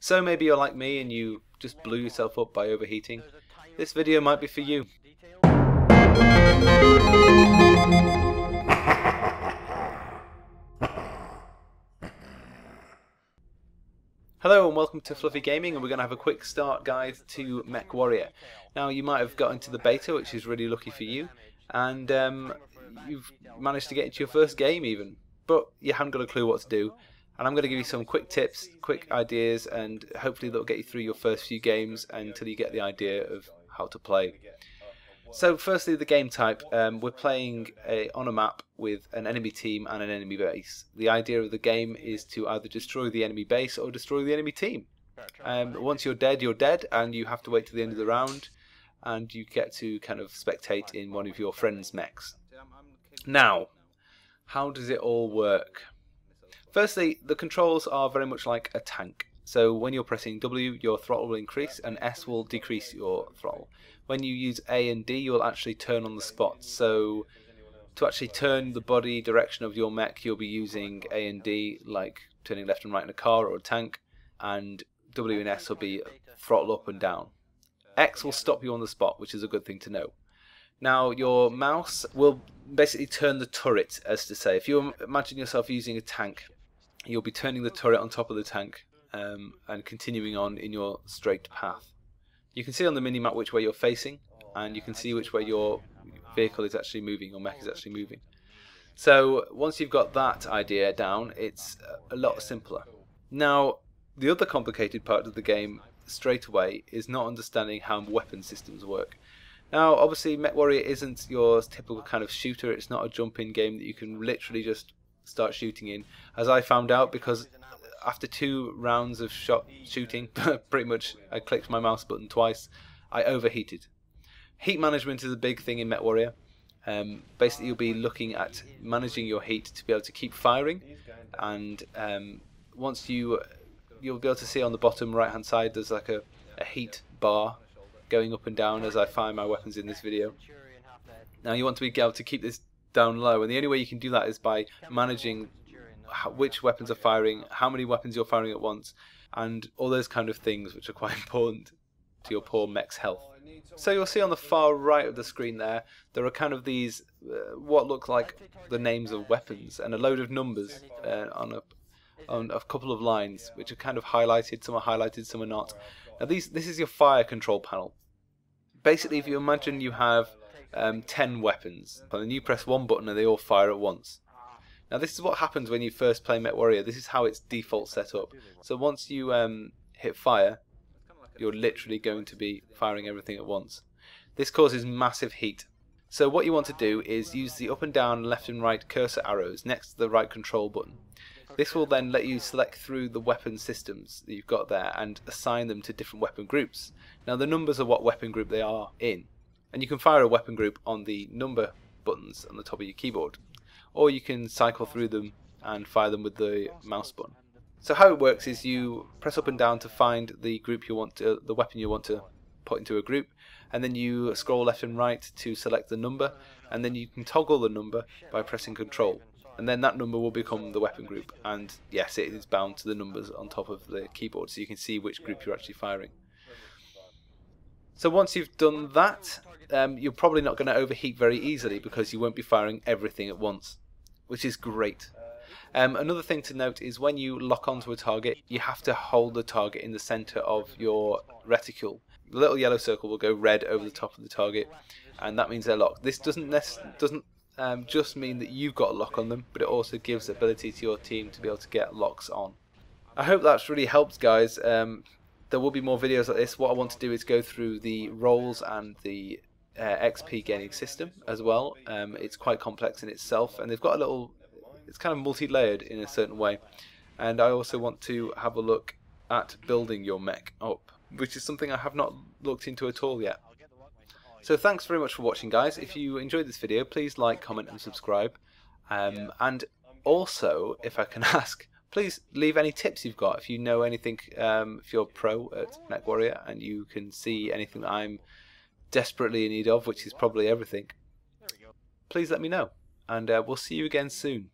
So maybe you're like me and you just blew yourself up by overheating. This video might be for you. Hello and welcome to Fluffy Gaming, and we're going to have a quick start guide to Mechwarrior. Now you might have got into the beta, which is really lucky for you, and you've managed to get into your first game even, but you haven't got a clue what to do. And I'm going to give you some quick tips, quick ideas, and hopefully that'll get you through your first few games until you get the idea of how to play. So firstly, the game type. We're playing on a map with an enemy team and an enemy base. The idea of the game is to either destroy the enemy base or destroy the enemy team. Once you're dead, and you have to wait to the end of the round, and you get to kind of spectate in one of your friends' mechs. Now, how does it all work? Firstly, the controls are very much like a tank. So when you're pressing W, your throttle will increase, and S will decrease your throttle. When you use A and D, you'll actually turn on the spot. So to actually turn the body direction of your mech, you'll be using A and D, like turning left and right in a car or a tank, and W and S will be throttle up and down. X will stop you on the spot, which is a good thing to know. Now your mouse will basically turn the turret, as to say. If you imagine yourself using a tank, you'll be turning the turret on top of the tank and continuing on in your straight path. You can see on the minimap which way you're facing, and you can see which way your vehicle is actually moving, your mech is actually moving. So once you've got that idea down, it's a lot simpler. Now the other complicated part of the game straight away is not understanding how weapon systems work. Now obviously Mechwarrior isn't your typical kind of shooter. It's not a jump-in game that you can literally just start shooting in, as I found out, because after 2 rounds of shooting, pretty much I clicked my mouse button twice, I overheated. Heat management is a big thing in Mechwarrior. Basically you'll be looking at managing your heat to be able to keep firing, and once you'll be able to see on the bottom right hand side there's like a heat bar going up and down as I fire my weapons in this video. Now you want to be able to keep this down low, and the only way you can do that is by managing which weapons are firing, how many weapons you're firing at once, and all those kind of things which are quite important to your poor mech's health. So you'll see on the far right of the screen there are kind of these what look like the names of weapons and a load of numbers on a couple of lines which are kind of highlighted. Some are highlighted, some are not. Now this is your fire control panel. Basically, if you imagine you have 10 weapons, and then you press one button and they all fire at once. Now this is what happens when you first play Mechwarrior. This is how it's default set up. So once you hit fire, you're literally going to be firing everything at once. This causes massive heat. So what you want to do is use the up and down, left and right cursor arrows next to the right control button. This will then let you select through the weapon systems that you've got there and assign them to different weapon groups. Now the numbers are what weapon group they are in, and you can fire a weapon group on the number buttons on the top of your keyboard, or you can cycle through them and fire them with the mouse button. So how it works is you press up and down to find the group you want to, the weapon you want to put into a group, and then you scroll left and right to select the number, and then you can toggle the number by pressing Control, and then that number will become the weapon group. And yes, it is bound to the numbers on top of the keyboard, so you can see which group you're actually firing. So once you've done that, you're probably not going to overheat very easily because you won't be firing everything at once, which is great. Another thing to note is when you lock onto a target, you have to hold the target in the center of your reticule. The little yellow circle will go red over the top of the target, and that means they're locked. This doesn't just mean that you've got a lock on them, but it also gives the ability to your team to be able to get locks on. I hope that's really helped, guys. There will be more videos like this. What I want to do is go through the roles and the XP gaining system as well. It's quite complex in itself, and they've got a little, it's kind of multi-layered in a certain way. And I also want to have a look at building your mech up, which is something I have not looked into at all yet. So thanks very much for watching, guys. If you enjoyed this video, please like, comment and subscribe. And also, if I can ask, please leave any tips you've got. If you know anything, if you're pro at Mechwarrior and you can see anything that I'm desperately in need of, which is probably everything, please let me know. And we'll see you again soon.